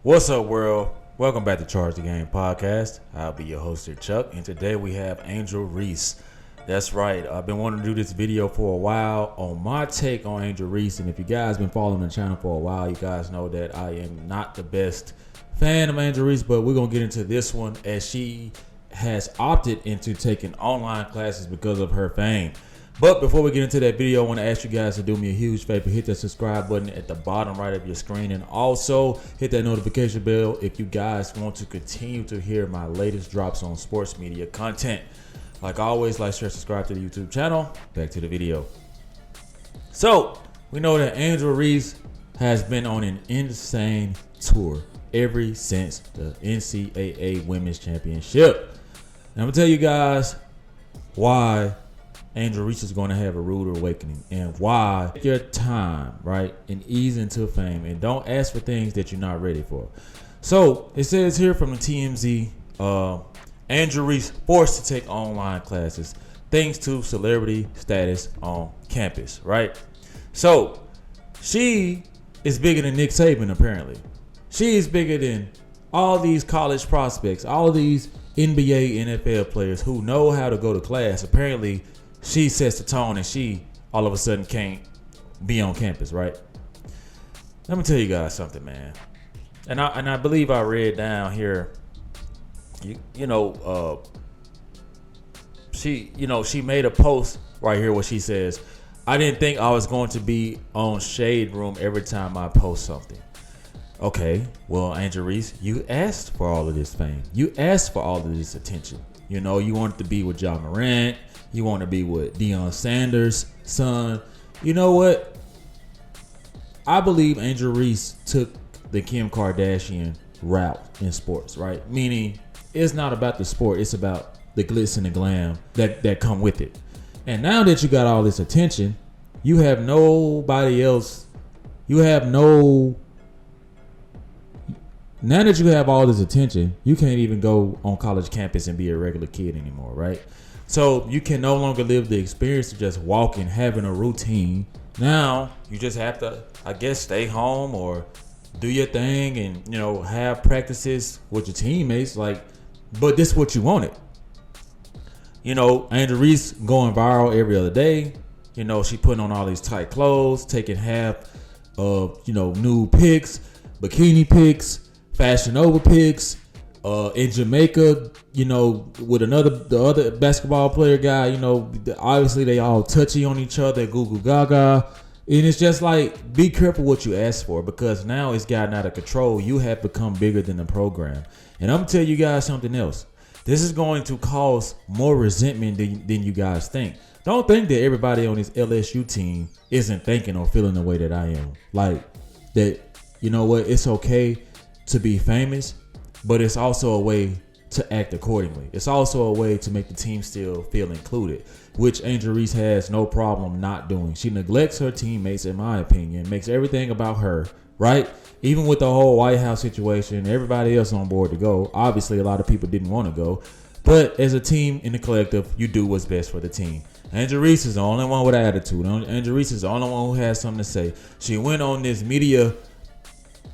What's up, world? Welcome back to Charge the Game podcast. I'll be your host here, Chuck, and today we have Angel Reese. That's right. I've been wanting to do this video for a while on my take on Angel Reese, and if you guys been following the channel for a while, you guys know that I am not the best fan of Angel Reese, but we're gonna get into this one as she has opted into taking online classes because of her fame. But before we get into that video, I want to ask you guys to do me a huge favor. Hit that subscribe button at the bottom right of your screen, and also hit that notification bell if you guys want to continue to hear my latest drops on sports media content. Like always, like, share, subscribe to the YouTube channel. Back to the video. So we know that Angel Reese has been on an insane tour ever since the NCAA Women's Championship. And I'm gonna tell you guys why Angel Reese is going to have a rude awakening, and why take your time, right, and ease into fame, and don't ask for things that you're not ready for. So it says here from the TMZ, Angel Reese forced to take online classes thanks to celebrity status on campus, right? So she is bigger than Nick Saban, apparently. She is bigger than all these college prospects, all these NBA, NFL players who know how to go to class. Apparently, she sets the tone, and she all of a sudden can't be on campus, right? Let me tell you guys something, man. And I believe I read down here. She made a post right here where she says, "I didn't think I was going to be on Shade Room every time I post something." Okay, well, Angel Reese, you asked for all of this fame. You asked for all of this attention. You know, you wanted to be with Ja Morant. You want to be with Deion Sanders' son. You know what? I believe Angel Reese took the Kim Kardashian route in sports, right? Meaning, it's not about the sport. It's about the glitz and the glam that come with it. And now that you got all this attention, you have nobody else. Now that you have all this attention, you can't even go on college campus and be a regular kid anymore, right? So you can no longer live the experience of just walking, having a routine. Now you just have to, I guess, stay home or do your thing and, have practices with your teammates. But this is what you wanted. Angel Reese going viral every other day. She putting on all these tight clothes, taking half of, nude pics, bikini pics, Fashion Nova pics. In Jamaica, with the other basketball player guy, obviously they all touchy on each other, goo goo gaga. And it's just like, be careful what you ask for, because now it's gotten out of control. You have become bigger than the program. And I'm going to tell you guys something else. This is going to cause more resentment than you guys think. Don't think that everybody on this LSU team isn't thinking or feeling the way that I am. Like, that, you know what, it's okay to be famous, but it's also a way to act accordingly. It's also a way to make the team still feel included, which Angel Reese has no problem not doing. She neglects her teammates, in my opinion, makes everything about her, right? Even with the whole White House situation, everybody else on board to go. Obviously, a lot of people didn't want to go. But as a team in the collective, you do what's best for the team. Angel Reese is the only one with attitude. Angel Reese is the only one who has something to say. She went on this media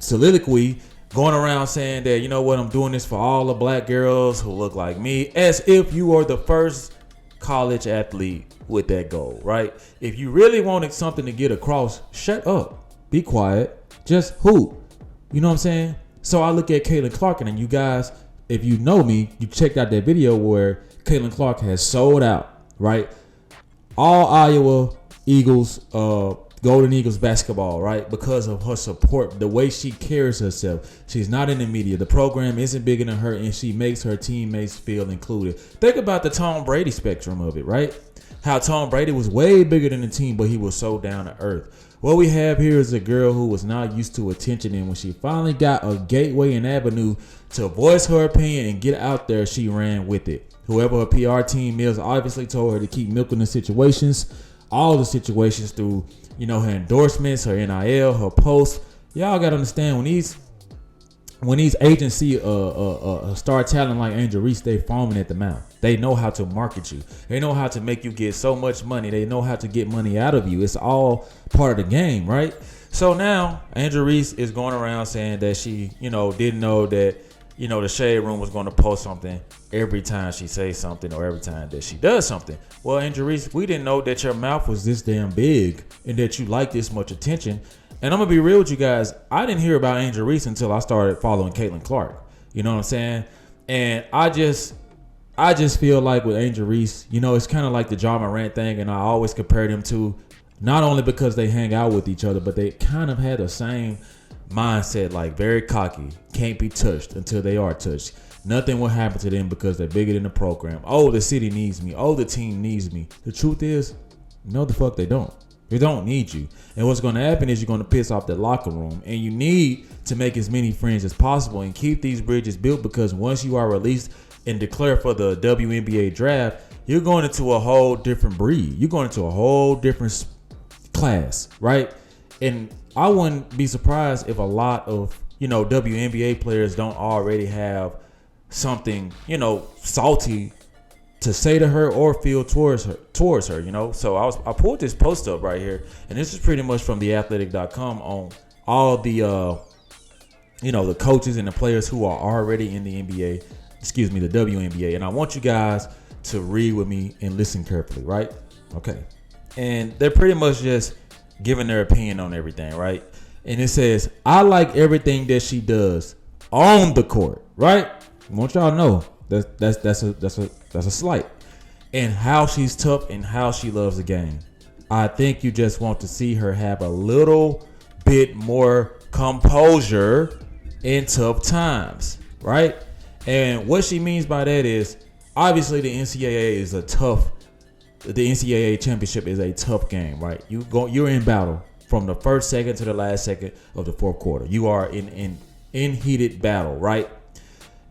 soliloquy going around saying that, I'm doing this for all the black girls who look like me, as if you are the first college athlete with that goal, right? If you really wanted something to get across, shut up, be quiet, just hoop. You know what I'm saying? So I look at Caitlin Clark, and you guys, if you know me, you checked out that video where Caitlin Clark has sold out, right? All Iowa Eagles, Golden Eagles basketball, right? Because of her support, the way she carries herself. She's not in the media. The program isn't bigger than her, and she makes her teammates feel included. Think about the Tom Brady spectrum of it, right? How Tom Brady was way bigger than the team, but he was so down to earth. What we have here is a girl who was not used to attention, and when she finally got a gateway and avenue to voice her opinion and get out there, she ran with it. Whoever her PR team is obviously told her to keep milking the situations, all the situations through, her endorsements, her NIL, her posts. Y'all gotta understand, when these agents see a star talent like Angel Reese, they foaming at the mouth. They know how to market you. They know how to make you get so much money. They know how to get money out of you. It's all part of the game, right? So now Angel Reese is going around saying that she, didn't know that, the Shade Room was going to post something every time she says something or every time that she does something. Well, Angel Reese, we didn't know that your mouth was this damn big and that you like this much attention. And I'm going to be real with you guys. I didn't hear about Angel Reese until I started following Caitlin Clark. You know what I'm saying? And I just feel like with Angel Reese, it's kind of like the Ja Morant thing. And I always compare them to, not only because they hang out with each other, but they kind of had the same mindset, like very cocky, can't be touched until they are touched. Nothing will happen to them because they're bigger than the program. Oh, the city needs me. Oh, the team needs me. The truth is, no, the fuck they don't. They don't need you. And what's going to happen is you're going to piss off the locker room. And you need to make as many friends as possible and keep these bridges built, because once you are released and declared for the WNBA draft, you're going into a whole different breed. You're going into a whole different class, right? And I wouldn't be surprised if a lot of, WNBA players don't already have something, salty to say to her or feel towards her, So I pulled this post up right here, and this is pretty much from theathletic.com on all the the coaches and the players who are already in the NBA, the WNBA. And I want you guys to read with me and listen carefully, right? Okay. And they're pretty much just giving their opinion on everything, right? And it says, I like everything that she does on the court, right? I want y'all to know that's a slight. And how she's tough and how she loves the game. I think you just want to see her have a little bit more composure in tough times, right? And what she means by that is, obviously the NCAA championship is a tough game, right? You're in battle from the first second to the last second of the fourth quarter. You are in heated battle, right?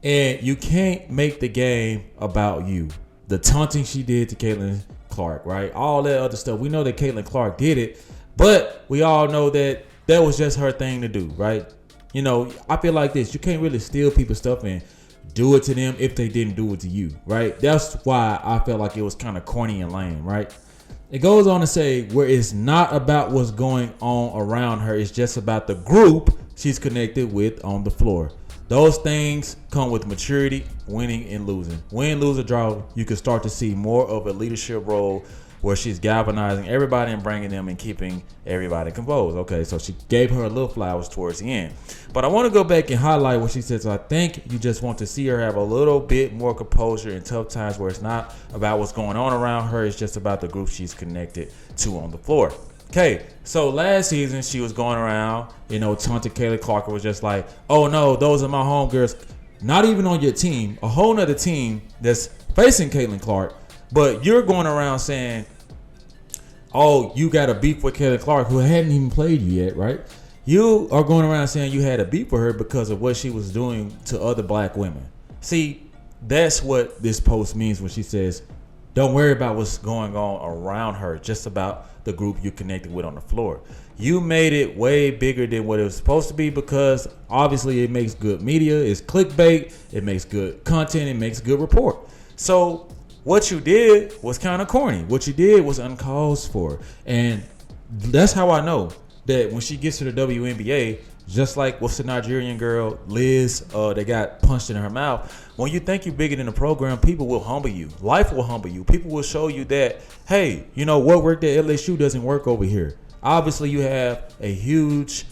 And you can't make the game about you. The taunting she did to Caitlin Clark, right? All that other stuff. We know that Caitlin Clark did it, but we all know that that was just her thing to do, right? I feel like this. You can't really steal people's stuff and do it to them if they didn't do it to you, right? That's why I felt like it was kind of corny and lame, right? It goes on to say where it's not about what's going on around her. It's just about the group she's connected with on the floor. Those things come with maturity, winning and losing. Win, lose, or draw, you can start to see more of a leadership role where she's galvanizing everybody and bringing them and keeping everybody composed. Okay, so she gave her a little flowers towards the end. But I want to go back and highlight what she said. So I think you just want to see her have a little bit more composure in tough times where it's not about what's going on around her. It's just about the group she's connected to on the floor. Okay, so last season she was going around, taunting Caitlin Clark. Was just like, oh no, those are my homegirls. Not even on your team, a whole nother team that's facing Caitlin Clark. But you're going around saying, oh, you got a beef with Caitlin Clark, who hadn't even played you yet, right? You are going around saying you had a beef with her because of what she was doing to other black women. See, that's what this post means when she says, don't worry about what's going on around her, just about the group you're connected with on the floor. You made it way bigger than what it was supposed to be, because obviously it makes good media, it's clickbait, it makes good content, it makes good report. So what you did was kind of corny. What you did was uncalled for. And that's how I know that when she gets to the WNBA, just like with the Nigerian girl, Liz, that got punched in her mouth, when you think you're bigger than the program, people will humble you. Life will humble you. People will show you that, hey, what worked at LSU doesn't work over here. Obviously, you have a huge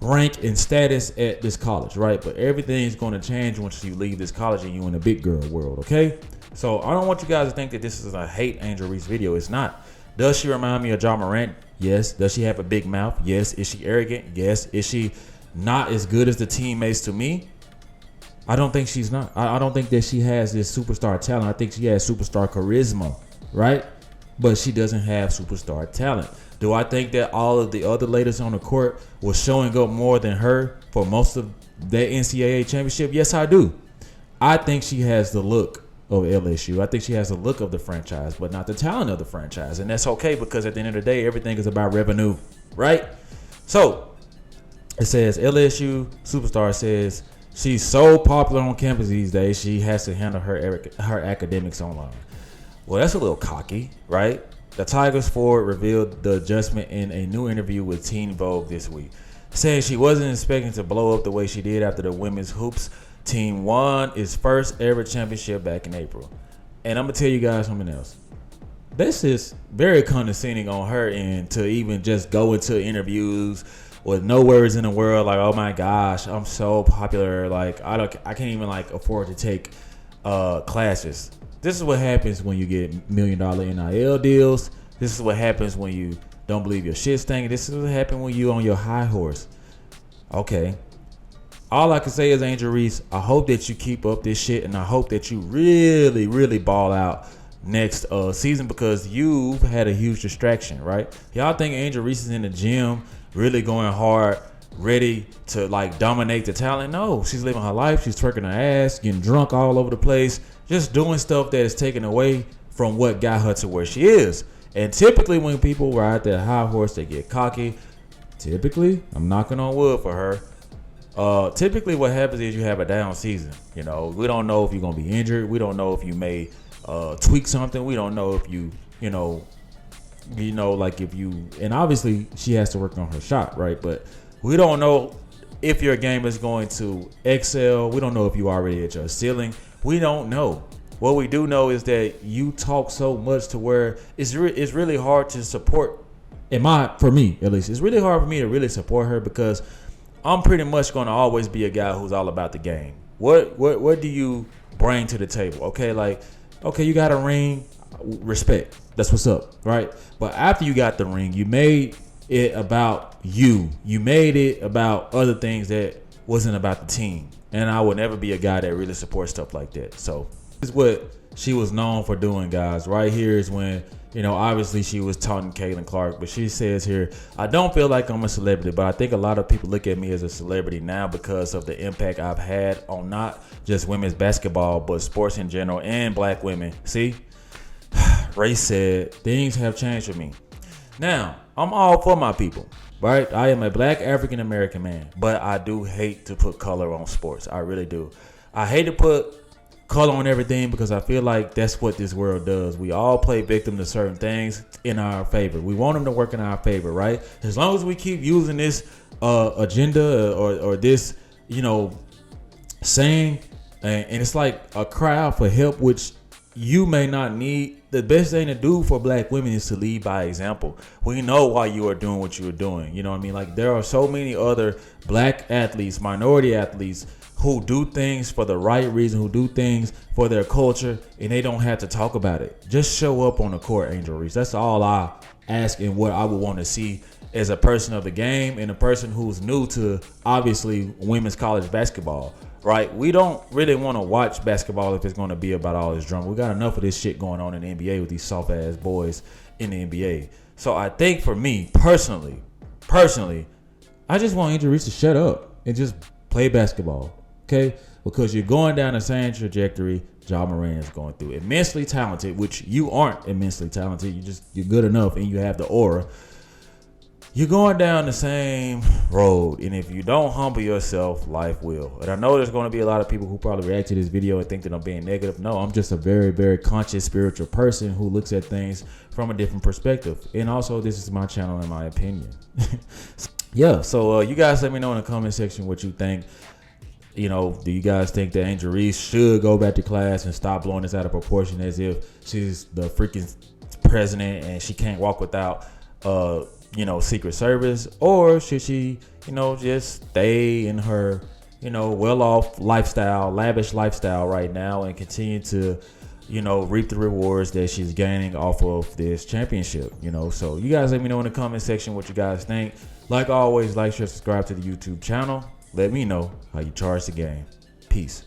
rank and status at this college, right? But everything's going to change once you leave this college and you're in the big girl world, okay? So I don't want you guys to think that this is a hate Angel Reese video. It's not. Does she remind me of Ja Morant? Yes. Does she have a big mouth? Yes. Is she arrogant? Yes. Is she not as good as the teammates to me? I don't think she's not. I don't think that she has this superstar talent. I think she has superstar charisma, right? But she doesn't have superstar talent. Do I think that all of the other ladies on the court were showing up more than her for most of that NCAA championship? Yes, I do. I think she has the look of LSU. I think she has the look of the franchise, but not the talent of the franchise. And that's okay, because at the end of the day, everything is about revenue, right? So it says LSU superstar says she's so popular on campus these days, she has to handle her academics online. Well, that's a little cocky, right? The Tigers forward revealed the adjustment in a new interview with Teen Vogue this week, saying she wasn't expecting to blow up the way she did after the women's hoops team won its first ever championship back in April. And I'm going to tell you guys something else. This is very condescending on her end to even just go into interviews with no words in the world like, oh my gosh, I'm so popular, like I can't even like afford to take classes. This is what happens when you get $1 million NIL deals. This is what happens when you don't believe your shit stinking. This is what happens when you on your high horse. Okay. All I can say is, Angel Reese, I hope that you keep up this shit, and I hope that you really, really ball out next season, because you've had a huge distraction, right? Y'all think Angel Reese is in the gym, really going hard, ready to like dominate the talent? No, she's living her life. She's twerking her ass, getting drunk all over the place, just doing stuff that is taken away from what got her to where she is. And typically when people ride that high horse, they get cocky. Typically, I'm knocking on wood for her. Typically what happens is you have a down season. You know, we don't know if you're going to be injured. We don't know if you may tweak something. We don't know if you like if you, and obviously she has to work on her shot, right? But we don't know if your game is going to excel. We don't know if you already at your ceiling. We don't know. What we do know is that you talk so much to where it's really hard to support. For me at least, it's really hard for me to really support her, because I'm pretty much going to always be a guy who's all about the game. What do you bring to the table? Okay, you got a ring, respect. That's what's up, right? But after you got the ring, you made it about you. You made it about other things that wasn't about the team. And I would never be a guy that really supports stuff like that. So this is what she was known for doing, guys. Right here is when, obviously she was taunting Caitlin Clark, but she says here, I don't feel like I'm a celebrity, but I think a lot of people look at me as a celebrity now because of the impact I've had on not just women's basketball, but sports in general and black women. See, Reese said, things have changed for me. Now, I'm all for my people, right? I am a black African-American man, but I do hate to put color on sports. I really do. I hate to put color on everything, because I feel like that's what this world does. We all play victim to certain things in our favor. We want them to work in our favor, right? As long as we keep using this agenda or this, saying, and it's like a cry out for help, which you may not need. The best thing to do for black women is to lead by example. We know why you are doing what you are doing. You know what I mean? Like, there are so many other black athletes, minority athletes, who do things for the right reason, who do things for their culture, and they don't have to talk about it. Just show up on the court, Angel Reese. That's all I ask, and what I would want to see as a person of the game and a person who's new to, obviously, women's college basketball, right? We don't really want to watch basketball if it's going to be about all this drama. We got enough of this shit going on in the NBA with these soft-ass boys in the NBA. So I think for me, personally, I just want Angel Reese to shut up and just play basketball. Okay, because you're going down the same trajectory Ja Morant is going through. Immensely talented, which you aren't immensely talented. You're good enough, and you have the aura. You're going down the same road, and if you don't humble yourself, life will. And I know there's going to be a lot of people who probably react to this video and think that I'm being negative. No, I'm just a very, very conscious, spiritual person who looks at things from a different perspective. And also, this is my channel, in my opinion. Yeah, so you guys let me know in the comment section what you think. Do you guys think that Angel Reese should go back to class and stop blowing this out of proportion as if she's the freaking president and she can't walk without, Secret Service? Or should she, just stay in her, well-off lifestyle, lavish lifestyle right now and continue to, reap the rewards that she's gaining off of this championship, So you guys let me know in the comment section what you guys think. Like always, like, share, subscribe to the YouTube channel. Let me know how you charge the game. Peace.